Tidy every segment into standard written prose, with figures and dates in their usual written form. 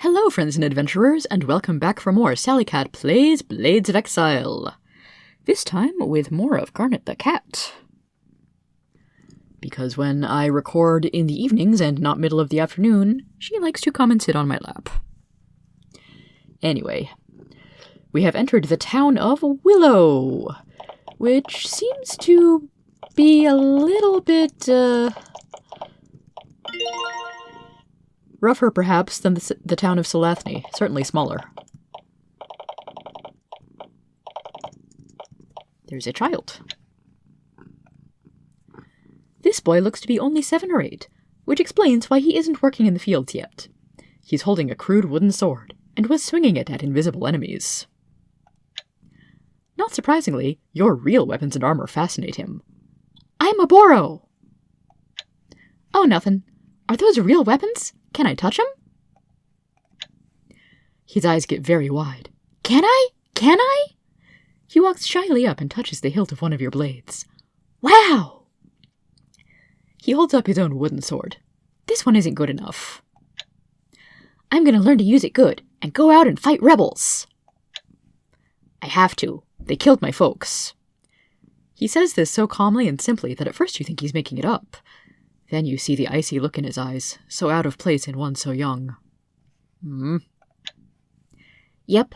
Hello, friends and adventurers, and welcome back for more Sally Cat Plays Blades of Exile. This time with more of Garnet the Cat. Because when I record in the evenings and not middle of the afternoon, she likes to come and sit on my lap. Anyway, we have entered the town of Willow, which seems to be a little bit, rougher, perhaps, than the town of Solathny. Certainly smaller. There's a child. This boy looks to be only 7 or 8, which explains why he isn't working in the fields yet. He's holding a crude wooden sword, and was swinging it at invisible enemies. Not surprisingly, your real weapons and armor fascinate him. I'm a Boro! Oh, nothing. Are those real weapons? Can I touch him? His eyes get very wide. Can I? Can I? He walks shyly up and touches the hilt of one of your blades. Wow! He holds up his own wooden sword. This one isn't good enough. I'm going to learn to use it good and go out and fight rebels. I have to. They killed my folks. He says this so calmly and simply that at first you think he's making it up. Then you see the icy look in his eyes, so out of place in one so young. Yep.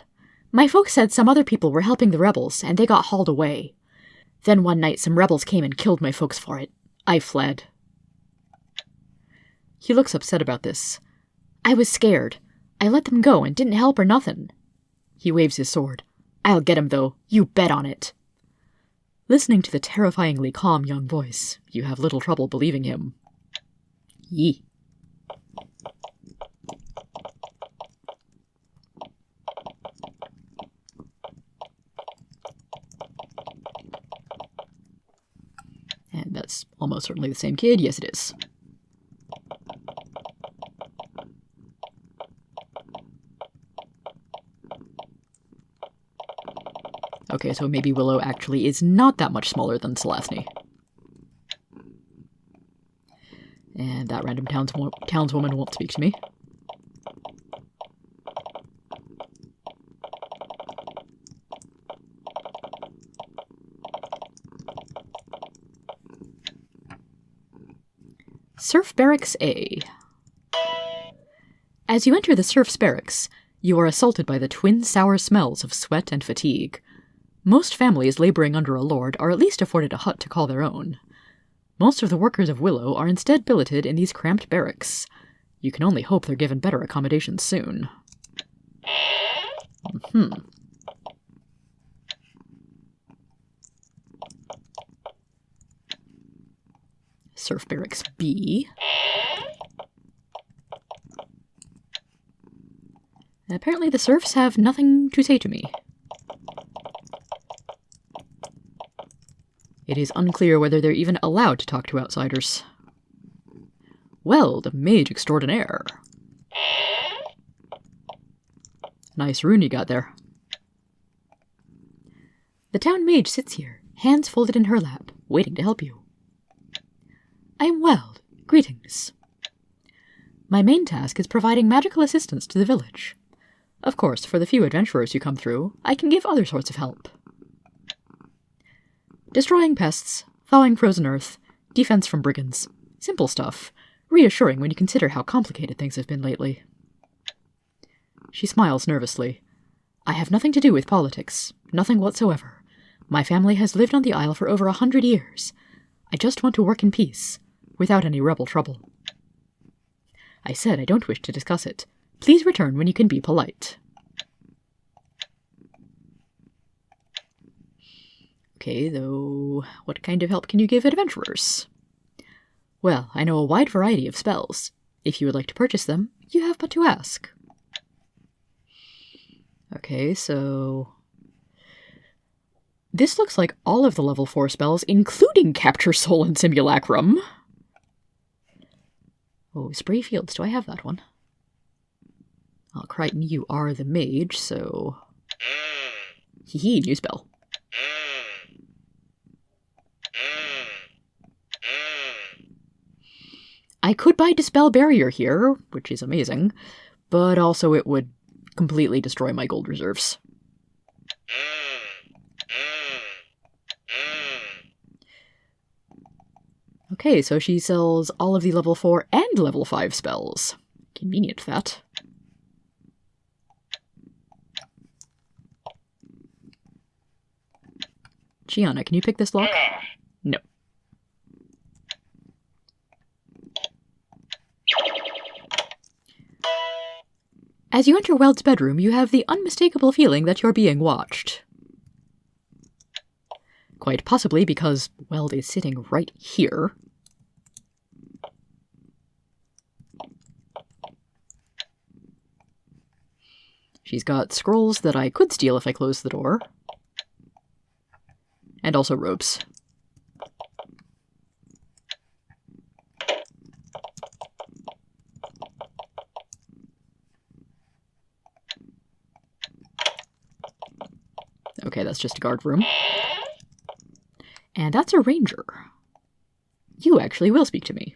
My folks said some other people were helping the rebels, and they got hauled away. Then one night some rebels came and killed my folks for it. I fled. He looks upset about this. I was scared. I let them go and didn't help or nothing. He waves his sword. I'll get him, though. You bet on it. Listening to the terrifyingly calm young voice, you have little trouble believing him. Yee. And that's almost certainly the same kid. Yes, it is. Okay, so maybe Willow actually is not that much smaller than Solathny. And that random townswoman won't speak to me. Serf Barracks A. As you enter the serf's barracks, you are assaulted by the twin sour smells of sweat and fatigue. Most families laboring under a lord are at least afforded a hut to call their own. Most of the workers of Willow are instead billeted in these cramped barracks. You can only hope they're given better accommodations soon. Serf Barracks B. Apparently the serfs have nothing to say to me. It is unclear whether they're even allowed to talk to outsiders. Well, the mage extraordinaire. Nice rune you got there. The town mage sits here, hands folded in her lap, waiting to help you. I am Weld. Greetings. My main task is providing magical assistance to the village. Of course, for the few adventurers you come through, I can give other sorts of help. Destroying pests, thawing frozen earth, defense from brigands. Simple stuff, reassuring when you consider how complicated things have been lately. She smiles nervously. I have nothing to do with politics, nothing whatsoever. My family has lived on the Isle for over 100 years. I just want to work in peace, without any rebel trouble. I said I don't wish to discuss it. Please return when you can be polite. Okay, though, what kind of help can you give adventurers? Well, I know a wide variety of spells. If you would like to purchase them, you have but to ask. Okay, so this looks like all of the level 4 spells, including Capture Soul and Simulacrum. Oh, Spray Fields, do I have that one? Oh, Crichton, you are the mage, so... Hee, new spell. I could buy Dispel Barrier here, which is amazing, but also it would completely destroy my gold reserves. Okay, so she sells all of the level 4 and level 5 spells. Convenient, that. Gianna, can you pick this lock? No. As you enter Weld's bedroom, you have the unmistakable feeling that you're being watched. Quite possibly because Weld is sitting right here. She's got scrolls that I could steal if I closed the door. And also robes. Okay, that's just a guard room. And that's a ranger. You actually will speak to me.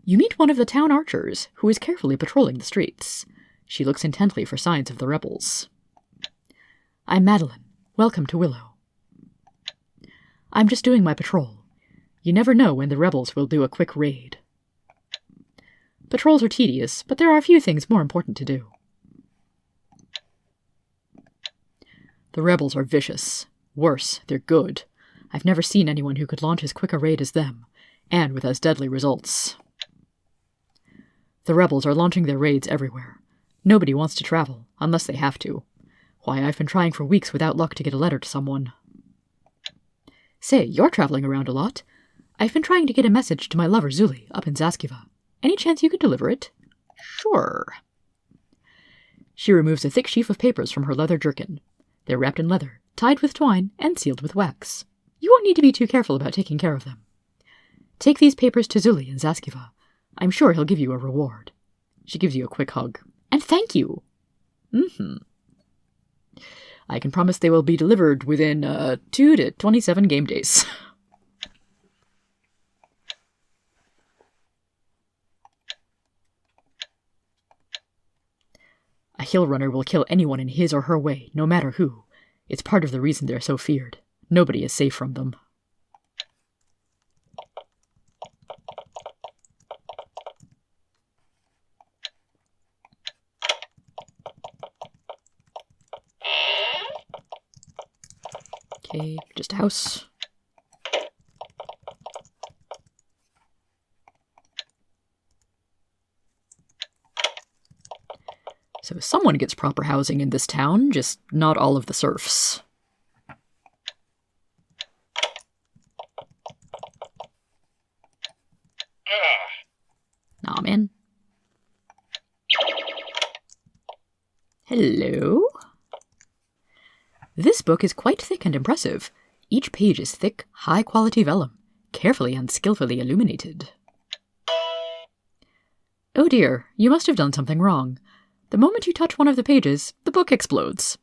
You meet one of the town archers, who is carefully patrolling the streets. She looks intently for signs of the rebels. I'm Madeline. Welcome to Willow. I'm just doing my patrol. You never know when the rebels will do a quick raid. Patrols are tedious, but there are a few things more important to do. The rebels are vicious. Worse, they're good. I've never seen anyone who could launch as quick a raid as them, and with as deadly results. The rebels are launching their raids everywhere. Nobody wants to travel, unless they have to. Why, I've been trying for weeks without luck to get a letter to someone. Say, you're traveling around a lot. I've been trying to get a message to my lover Zuli, up in Zaskiva. Any chance you could deliver it? Sure. She removes a thick sheaf of papers from her leather jerkin. They're wrapped in leather, tied with twine, and sealed with wax. You won't need to be too careful about taking care of them. Take these papers to Zuli in Zaskiva. I'm sure he'll give you a reward. She gives you a quick hug. And thank you! I can promise they will be delivered within 2 to 27 game days. A hill runner will kill anyone in his or her way, no matter who. It's part of the reason they're so feared. Nobody is safe from them. Okay, just a house. So someone gets proper housing in this town, just not all of the serfs. Aw, man. Hello? This book is quite thick and impressive. Each page is thick, high-quality vellum, carefully and skillfully illuminated. Oh dear, you must have done something wrong. The moment you touch one of the pages, the book explodes.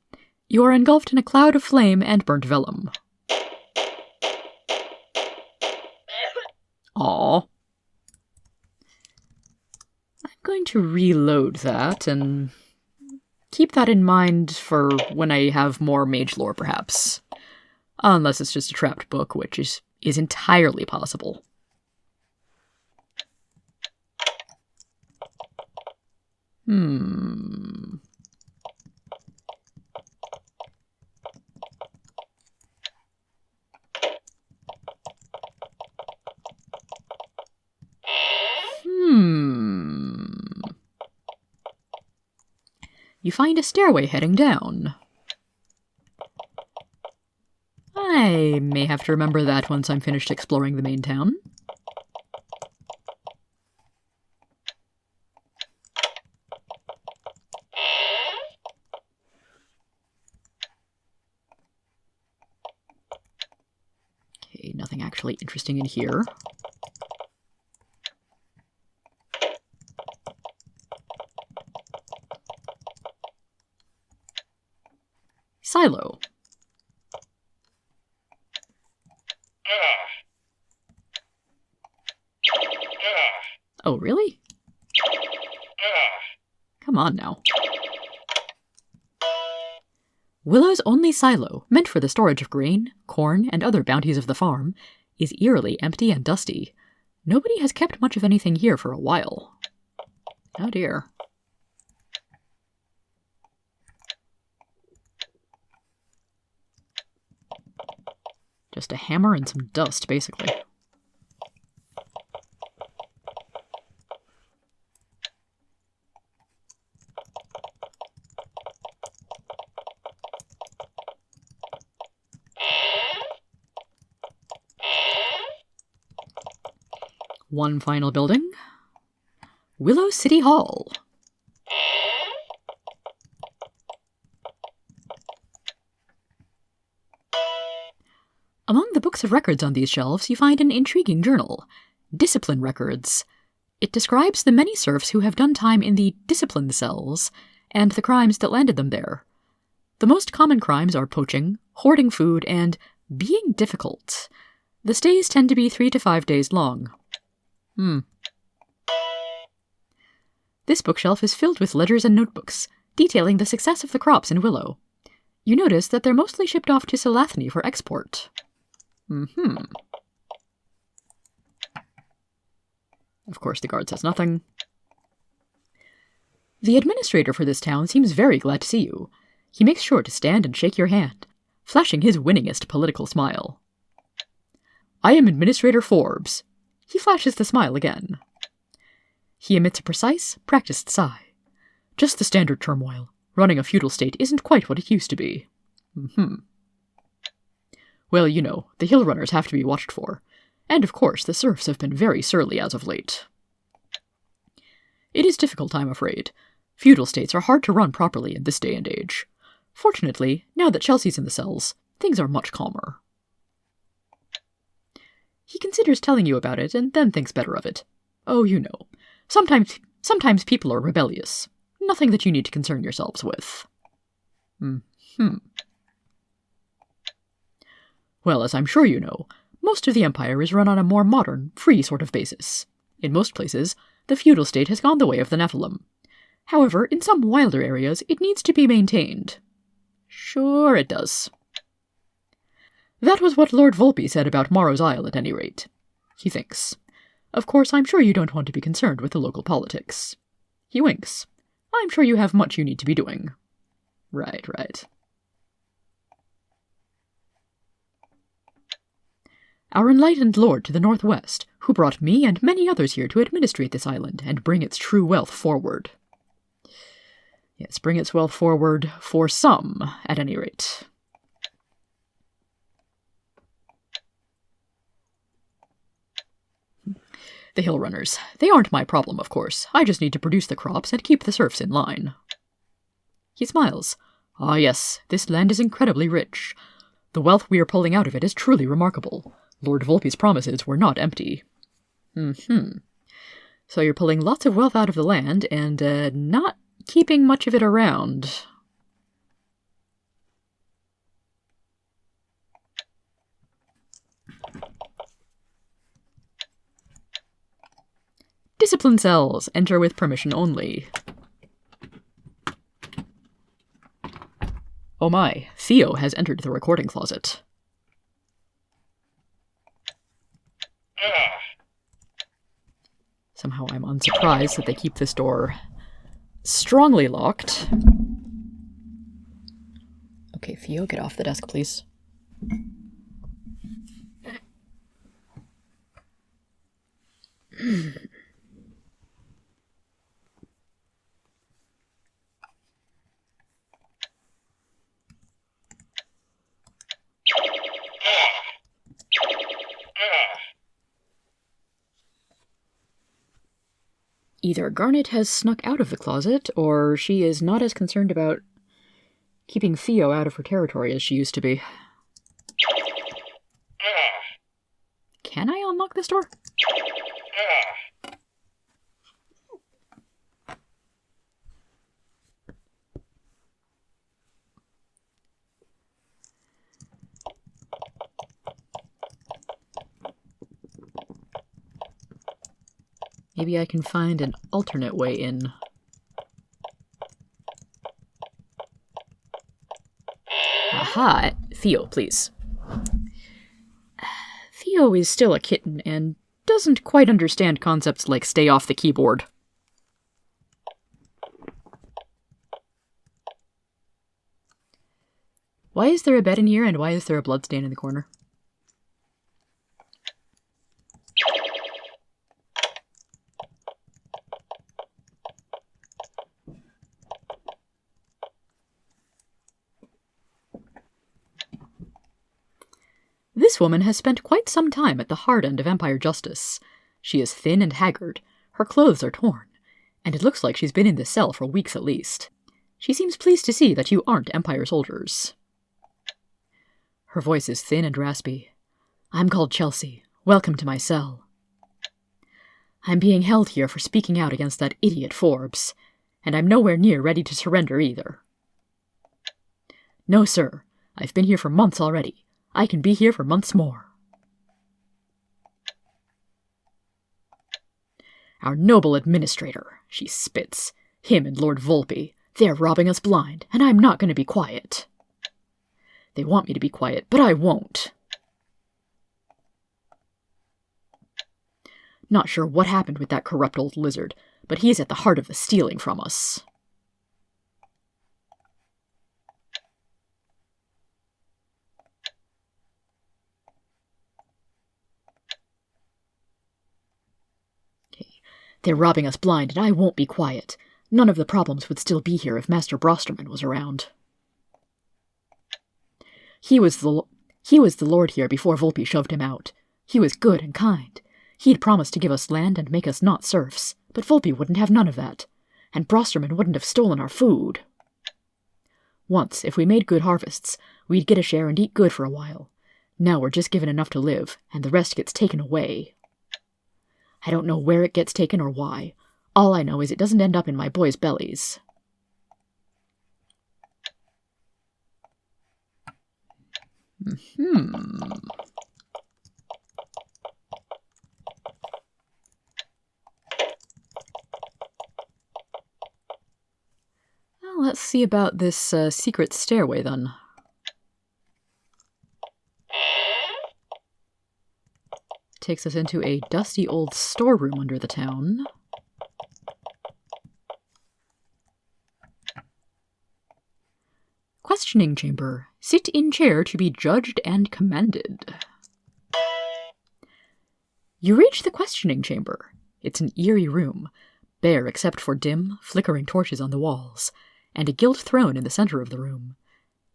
You are engulfed in a cloud of flame and burnt vellum. Aww. I'm going to reload that and keep that in mind for when I have more mage lore, perhaps. Unless it's just a trapped book, which is entirely possible. You find a stairway heading down. I may have to remember that once I'm finished exploring the main town. Okay, nothing actually interesting in here. Silo. Oh, really? Come on now. Willow's only silo, meant for the storage of grain, corn, and other bounties of the farm, is eerily empty and dusty. Nobody has kept much of anything here for a while. Oh dear. Just a hammer and some dust, basically. One final building. Willow City Hall. Among the books of records on these shelves, you find an intriguing journal, Discipline Records. It describes the many serfs who have done time in the discipline cells, and the crimes that landed them there. The most common crimes are poaching, hoarding food, and being difficult. The stays tend to be 3 to 5 days long. This bookshelf is filled with ledgers and notebooks, detailing the success of the crops in Willow. You notice that they're mostly shipped off to Salathny for export. Of course, the guard says nothing. The administrator for this town seems very glad to see you. He makes sure to stand and shake your hand, flashing his winningest political smile. I am Administrator Forbes. He flashes the smile again. He emits a precise, practiced sigh. Just the standard turmoil. Running a feudal state isn't quite what it used to be. Well, you know, the hill runners have to be watched for. And of course, the serfs have been very surly as of late. It is difficult, I'm afraid. Feudal states are hard to run properly in this day and age. Fortunately, now that Chelsea's in the cells, things are much calmer. He considers telling you about it and then thinks better of it. Oh, you know. Sometimes people are rebellious. Nothing that you need to concern yourselves with. Well, as I'm sure you know, most of the Empire is run on a more modern, free sort of basis. In most places, the feudal state has gone the way of the Nephilim. However, in some wilder areas, it needs to be maintained. Sure it does. That was what Lord Volpe said about Morrow's Isle, at any rate. He thinks. Of course, I'm sure you don't want to be concerned with the local politics. He winks. I'm sure you have much you need to be doing. Right. Our enlightened lord to the northwest, who brought me and many others here to administrate this island and bring its true wealth forward. Yes, bring its wealth forward for some, at any rate. The hill runners. They aren't my problem, of course. I just need to produce the crops and keep the serfs in line. He smiles. Ah, yes, this land is incredibly rich. The wealth we are pulling out of it is truly remarkable. Lord Volpe's promises were not empty. So you're pulling lots of wealth out of the land and not keeping much of it around. Discipline cells. Enter with permission only. Oh my, Theo has entered the recording closet. Somehow I'm unsurprised that they keep this door strongly locked. Okay, Theo, get off the desk, please. Either Garnet has snuck out of the closet, or she is not as concerned about keeping Theo out of her territory as she used to be. Can I unlock this door? Maybe I can find an alternate way in. Hi, Theo, please. Theo is still a kitten and doesn't quite understand concepts like stay off the keyboard. Why is there a bed in here and why is there a bloodstain in the corner? This woman has spent quite some time at the hard end of Empire justice. She is thin and haggard, her clothes are torn, and it looks like she's been in this cell for weeks at least. She seems pleased to see that you aren't Empire soldiers. Her voice is thin and raspy. I'm called Chelsea. Welcome to my cell. I'm being held here for speaking out against that idiot Forbes, and I'm nowhere near ready to surrender either. No, sir. I've been here for months already. I can be here for months more. Our noble administrator, she spits. Him and Lord Volpe. They're robbing us blind, and I'm not going to be quiet. They want me to be quiet, but I won't. Not sure what happened with that corrupt old lizard, but he's at the heart of the stealing from us. They're robbing us blind, and I won't be quiet. None of the problems would still be here if Master Brosterman was around. He was the lord here before Volpe shoved him out. He was good and kind. He'd promised to give us land and make us not serfs, but Volpe wouldn't have none of that, and Brosterman wouldn't have stolen our food. Once, if we made good harvests, we'd get a share and eat good for a while. Now we're just given enough to live, and the rest gets taken away. I don't know where it gets taken or why. All I know is it doesn't end up in my boys' bellies. Well, let's see about this secret stairway then. Takes us into a dusty old storeroom under the town. Questioning chamber. Sit in chair to be judged and commended. You reach the questioning chamber. It's an eerie room, bare except for dim, flickering torches on the walls, and a gilt throne in the center of the room.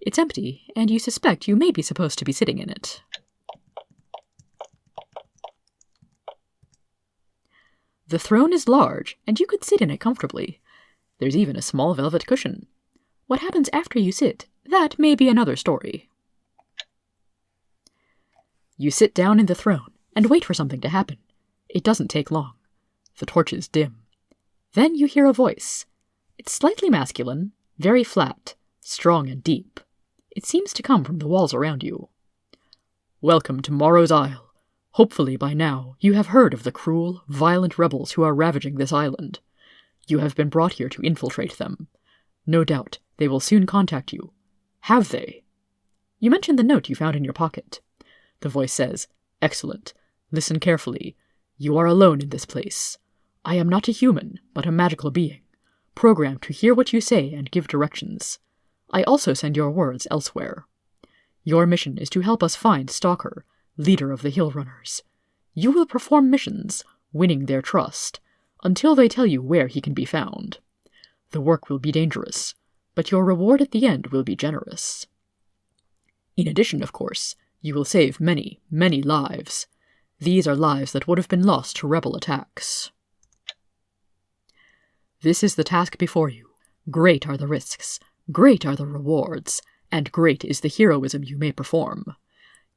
It's empty, and you suspect you may be supposed to be sitting in it. The throne is large, and you could sit in it comfortably. There's even a small velvet cushion. What happens after you sit, that may be another story. You sit down in the throne, and wait for something to happen. It doesn't take long. The torches dim. Then you hear a voice. It's slightly masculine, very flat, strong and deep. It seems to come from the walls around you. Welcome to Morrow's Isle. Hopefully by now you have heard of the cruel, violent rebels who are ravaging this island. You have been brought here to infiltrate them. No doubt they will soon contact you. Have they? You mention the note you found in your pocket. The voice says, Excellent. Listen carefully. You are alone in this place. I am not a human, but a magical being, programmed to hear what you say and give directions. I also send your words elsewhere. Your mission is to help us find Stalker, leader of the Hill Runners. You will perform missions, winning their trust, until they tell you where he can be found. The work will be dangerous, but your reward at the end will be generous. In addition, of course, you will save many, many lives. These are lives that would have been lost to rebel attacks. This is the task before you. Great are the risks, great are the rewards, and great is the heroism you may perform.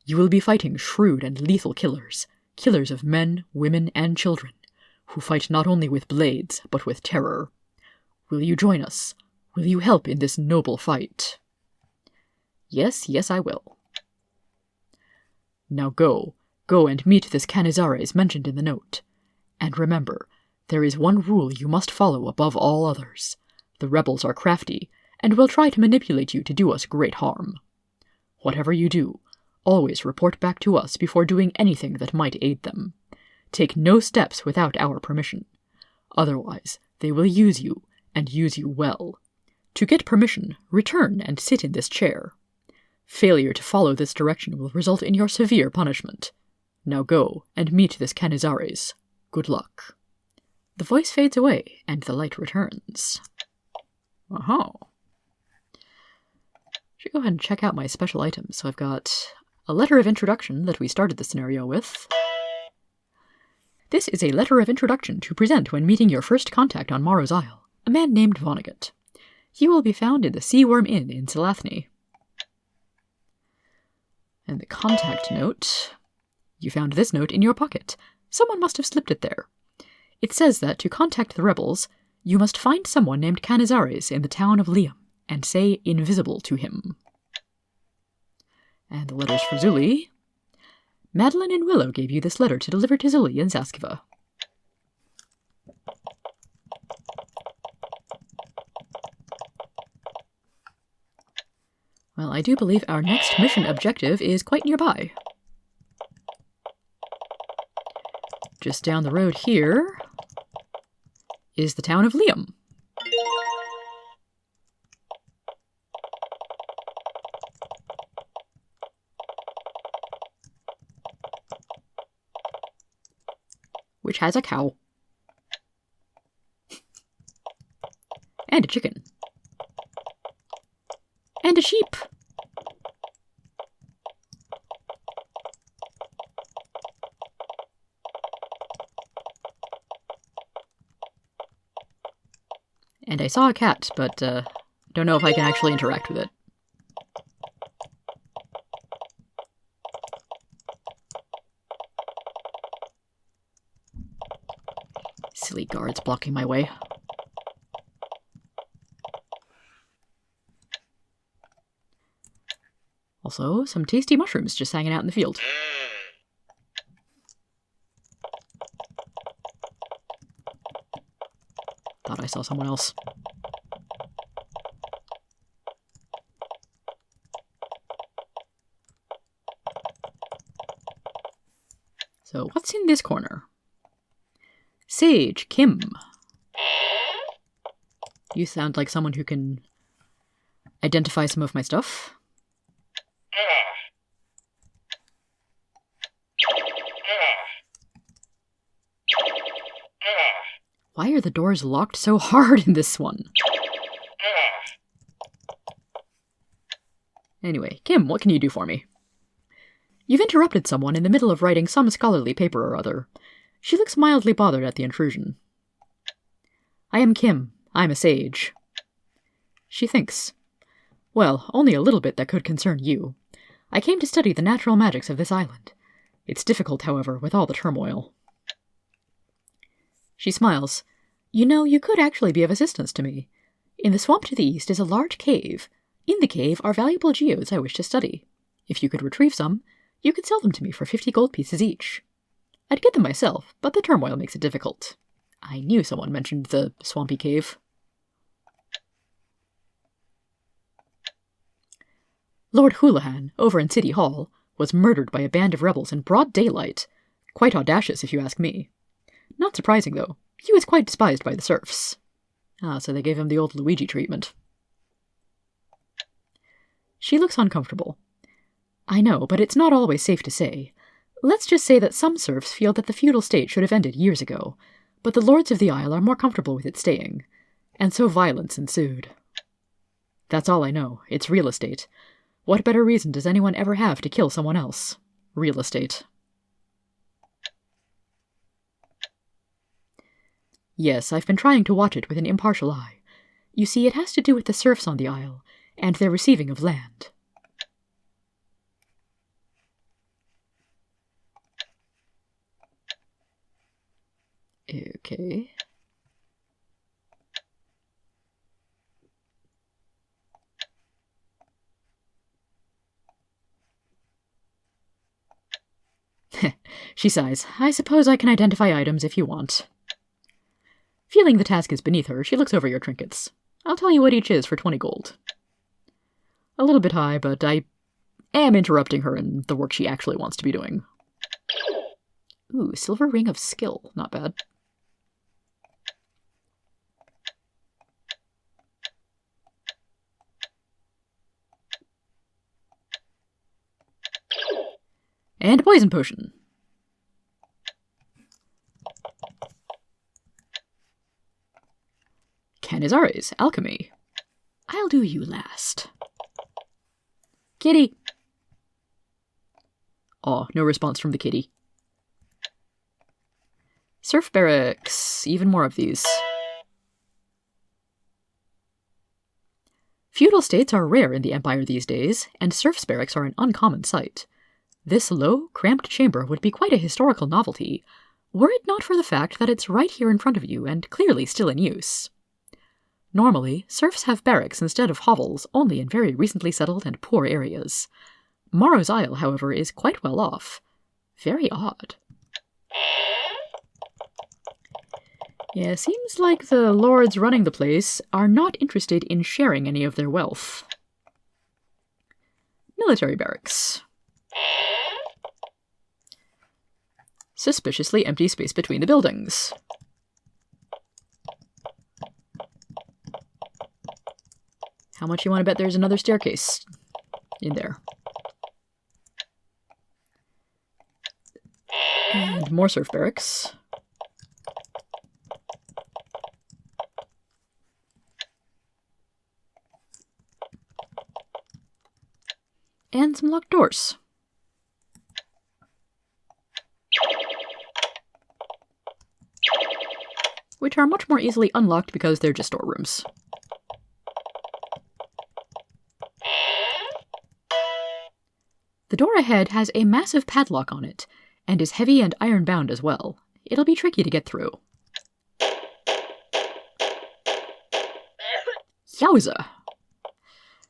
You will be fighting shrewd and lethal killers, killers of men, women, and children, who fight not only with blades, but with terror. Will you join us? Will you help in this noble fight? Yes, yes, I will. Now go and meet this Canizares mentioned in the note. And remember, there is one rule you must follow above all others. The rebels are crafty, and will try to manipulate you to do us great harm. Whatever you do, always report back to us before doing anything that might aid them. Take no steps without our permission. Otherwise, they will use you, and use you well. To get permission, return and sit in this chair. Failure to follow this direction will result in your severe punishment. Now go and meet this Canizares. Good luck. The voice fades away, and the light returns. Oh. Should go ahead and check out my special items. So I've got a letter of introduction that we started the scenario with. This is a letter of introduction to present when meeting your first contact on Morrow's Isle, a man named Vonnegut. He will be found in the Sea Worm Inn in Salathny. And the contact note. You found this note in your pocket. Someone must have slipped it there. It says that to contact the rebels, you must find someone named Canizares in the town of Liam, and say invisible to him. And the letters for Zuli. Madeline and Willow gave you this letter to deliver to Zuli in Zaskiva. Well, I do believe our next mission objective is quite nearby. Just down the road here is the town of Liam. Which has a cow. And a chicken. And a sheep. And I saw a cat, but don't know if I can actually interact with it. Silly guards blocking my way. Also, some tasty mushrooms just hanging out in the field. Thought I saw someone else. So, what's in this corner? Sage, Kim. You sound like someone who can identify some of my stuff. Why are the doors locked so hard in this one? Anyway, Kim, what can you do for me? You've interrupted someone in the middle of writing some scholarly paper or other. She looks mildly bothered at the intrusion. I am Kim. I'm a sage. She thinks. Well, only a little bit that could concern you. I came to study the natural magics of this island. It's difficult, however, with all the turmoil. She smiles. You know, you could actually be of assistance to me. In the swamp to the east is a large cave. In the cave are valuable geodes I wish to study. If you could retrieve some, you could sell them to me for 50 gold pieces each. I'd get them myself, but the turmoil makes it difficult. I knew someone mentioned the swampy cave. Lord Houlihan, over in City Hall, was murdered by a band of rebels in broad daylight. Quite audacious, if you ask me. Not surprising, though. He was quite despised by the serfs. Ah, so they gave him the old Luigi treatment. She looks uncomfortable. I know, but it's not always safe to say. Let's just say that some serfs feel that the feudal state should have ended years ago, but the lords of the Isle are more comfortable with it staying, and so violence ensued. That's all I know. It's real estate. What better reason does anyone ever have to kill someone else? Real estate. Yes, I've been trying to watch it with an impartial eye. You see, it has to do with the serfs on the Isle, and their receiving of land. Okay. She sighs. I suppose I can identify items if you want. Feeling the task is beneath her, she looks over your trinkets. I'll tell you what each is for 20 gold. A little bit high, but I am interrupting her in the work she actually wants to be doing. Ooh, Silver Ring of Skill. Not bad. And a Poison Potion. Canizares, Alchemy. I'll do you last. Kitty! Aw, no response from the kitty. Serf Barracks, even more of these. Feudal states are rare in the Empire these days, and serfs' barracks are an uncommon sight. This low, cramped chamber would be quite a historical novelty, were it not for the fact that it's right here in front of you and clearly still in use. Normally, serfs have barracks instead of hovels only in very recently settled and poor areas. Morrow's Isle, however, is quite well off. Very odd. Yeah, seems like the lords running the place are not interested in sharing any of their wealth. Military barracks. Suspiciously empty space between the buildings. How much you want to bet there's another staircase in there? And more serf barracks. And some locked doors. Which are much more easily unlocked because they're just storerooms. The door ahead has a massive padlock on it, and is heavy and iron-bound as well. It'll be tricky to get through. Yowza!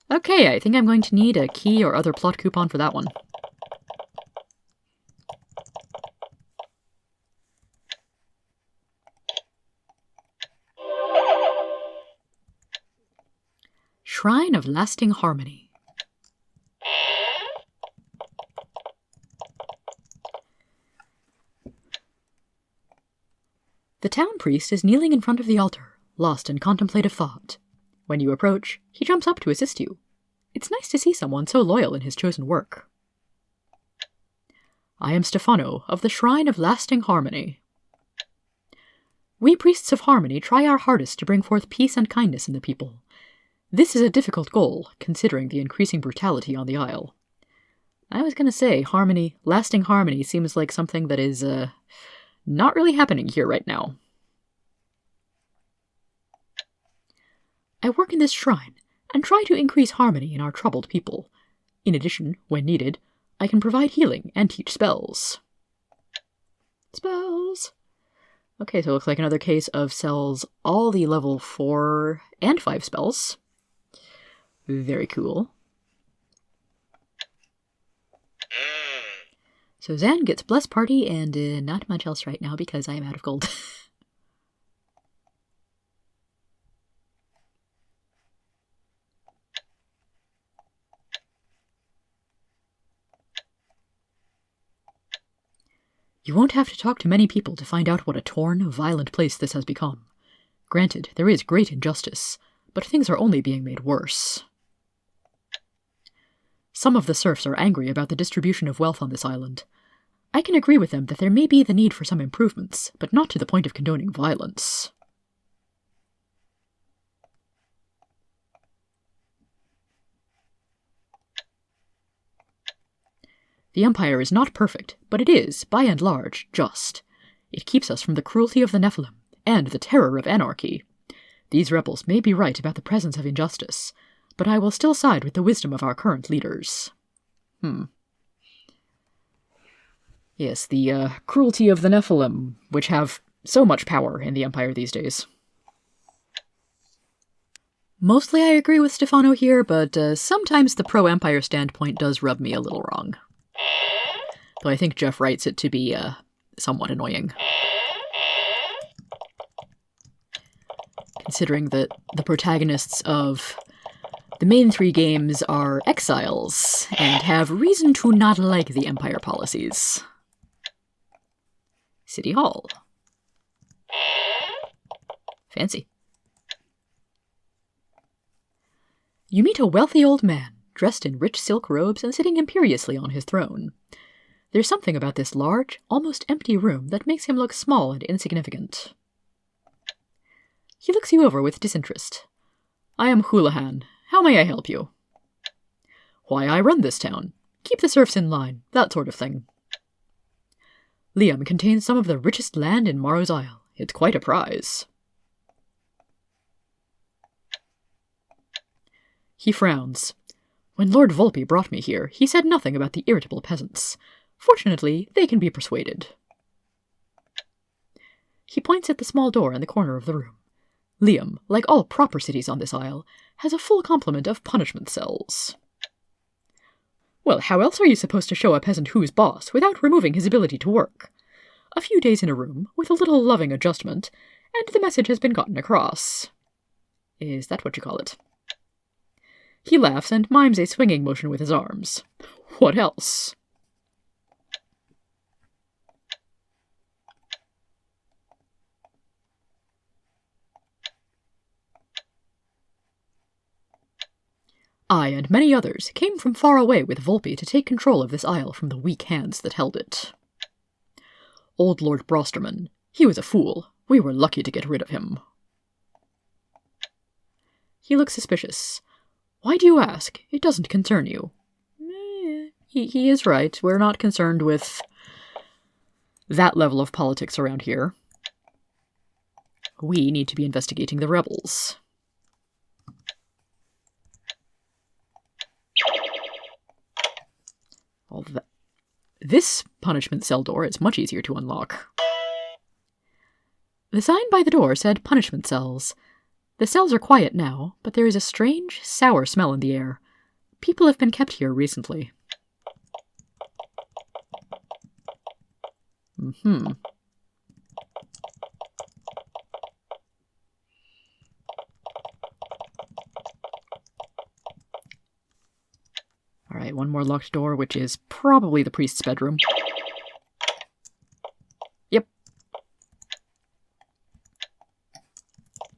Okay, I think I'm going to need a key or other plot coupon for that one. Shrine of Lasting Harmony. The town priest is kneeling in front of the altar, lost in contemplative thought. When you approach, he jumps up to assist you. It's nice to see someone so loyal in his chosen work. I am Stefano, of the Shrine of Lasting Harmony. We priests of harmony try our hardest to bring forth peace and kindness in the people. This is a difficult goal, considering the increasing brutality on the Isle. I was going to say, harmony, lasting harmony seems like something that is, not really happening here right now. I work in this shrine, and try to increase harmony in our troubled people. In addition, when needed, I can provide healing and teach spells. Spells! Okay, so it looks like another case of sells all the level 4 and 5 spells. Very cool. So Zan gets Bless Party and not much else right now because I am out of gold. You won't have to talk to many people to find out what a torn, violent place this has become. Granted, there is great injustice, but things are only being made worse. Some of the serfs are angry about the distribution of wealth on this island. I can agree with them that there may be the need for some improvements, but not to the point of condoning violence. The Empire is not perfect, but it is, by and large, just. It keeps us from the cruelty of the Nephilim, and the terror of anarchy. These rebels may be right about the presence of injustice, but I will still side with the wisdom of our current leaders. Yes, the cruelty of the Nephilim, which have so much power in the Empire these days. Mostly I agree with Stefano here, but sometimes the pro-Empire standpoint does rub me a little wrong. Though I think Jeff writes it to be somewhat annoying. Considering that the protagonists of The main 3 games are exiles, and have reason to not like the Empire policies. City Hall. Fancy. You meet a wealthy old man, dressed in rich silk robes and sitting imperiously on his throne. There's something about this large, almost empty room that makes him look small and insignificant. He looks you over with disinterest. I am Houlihan. How may I help you? Why, I run this town. Keep the serfs in line, that sort of thing. Liam contains some of the richest land in Morrow's Isle. It's quite a prize. He frowns. When Lord Volpe brought me here, he said nothing about the irritable peasants. Fortunately, they can be persuaded. He points at the small door in the corner of the room. Liam, like all proper cities on this isle, has a full complement of punishment cells. Well, how else are you supposed to show a peasant who's boss without removing his ability to work? A few days in a room, with a little loving adjustment, and the message has been gotten across. Is that what you call it? He laughs and mimes a swinging motion with his arms. What else? I and many others came from far away with Volpe to take control of this isle from the weak hands that held it. Old Lord Brosterman, he was a fool. We were lucky to get rid of him. He looks suspicious. Why do you ask? It doesn't concern you. He is right. We're not concerned with that level of politics around here. We need to be investigating the rebels. This punishment cell door is much easier to unlock. The sign by the door said punishment cells. The cells are quiet now, but there is a strange, sour smell in the air. People have been kept here recently. Alright, one more locked door, which is probably the priest's bedroom. Yep.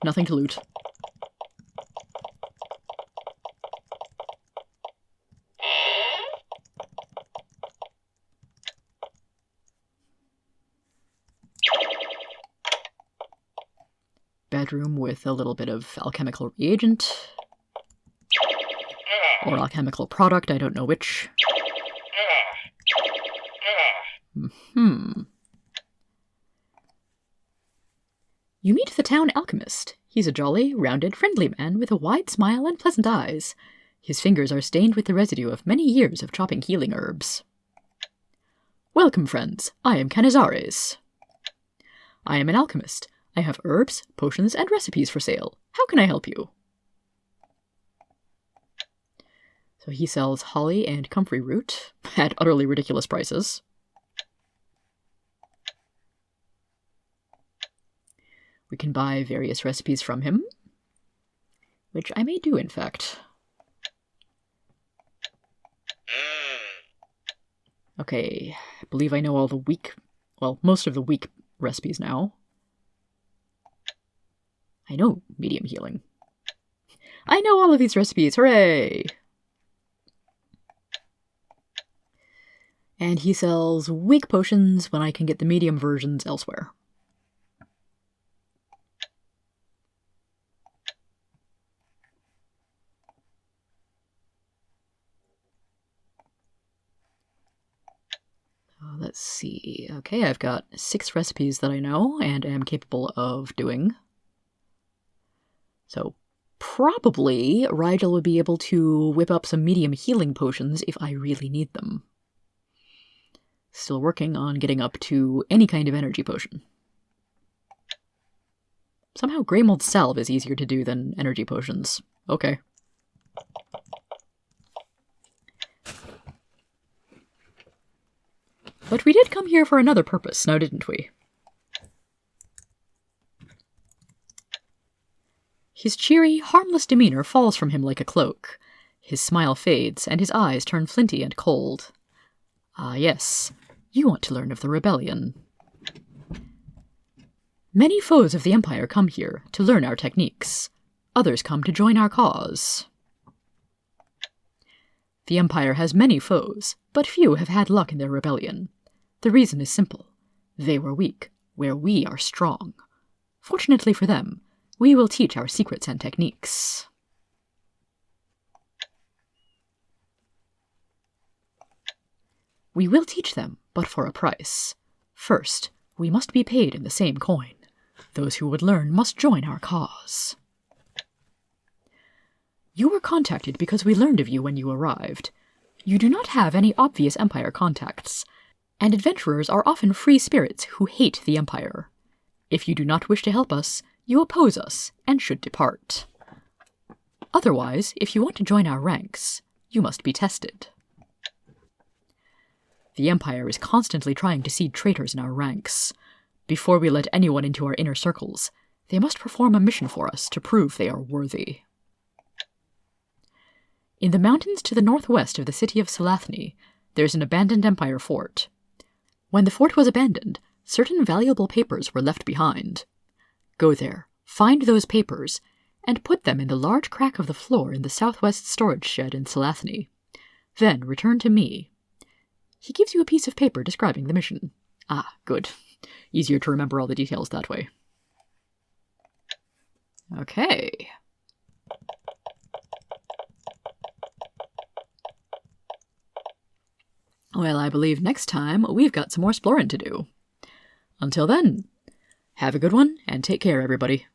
Nothing to loot. Bedroom with a little bit of alchemical reagent. Or alchemical product, I don't know which. You meet the town alchemist. He's a jolly, rounded, friendly man with a wide smile and pleasant eyes. His fingers are stained with the residue of many years of chopping healing herbs. Welcome, friends. I am Canizares. I am an alchemist. I have herbs, potions, and recipes for sale. How can I help you? So he sells holly and comfrey root at utterly ridiculous prices. We can buy various recipes from him, which I may do, in fact. Okay, I believe I know all the weak, well, most of the weak recipes now. I know medium healing. I know all of these recipes, hooray! And he sells weak potions when I can get the medium versions elsewhere. Let's see. Okay, I've got 6 recipes that I know and am capable of doing. So probably Rigel would be able to whip up some medium healing potions if I really need them. Still working on getting up to any kind of energy potion. Somehow Grey Mold Salve is easier to do than energy potions. Okay. But we did come here for another purpose, now didn't we? His cheery, harmless demeanor falls from him like a cloak. His smile fades, and his eyes turn flinty and cold. Ah, yes, you want to learn of the rebellion. Many foes of the Empire come here to learn our techniques. Others come to join our cause. The Empire has many foes, but few have had luck in their rebellion. The reason is simple. They were weak, where we are strong. Fortunately for them, we will teach our secrets and techniques. We will teach them, but for a price. First, we must be paid in the same coin. Those who would learn must join our cause. You were contacted because we learned of you when you arrived. You do not have any obvious Empire contacts, and adventurers are often free spirits who hate the Empire. If you do not wish to help us, you oppose us and should depart. Otherwise, if you want to join our ranks, you must be tested. The Empire is constantly trying to seed traitors in our ranks. Before we let anyone into our inner circles, they must perform a mission for us to prove they are worthy. In the mountains to the northwest of the city of Salathni, there's an abandoned Empire fort. When the fort was abandoned, certain valuable papers were left behind. Go there, find those papers, and put them in the large crack of the floor in the southwest storage shed in Salathni. Then return to me. He gives you a piece of paper describing the mission. Ah, good. Easier to remember all the details that way. Okay. Well, I believe next time we've got some more exploring to do. Until then, have a good one and take care, everybody.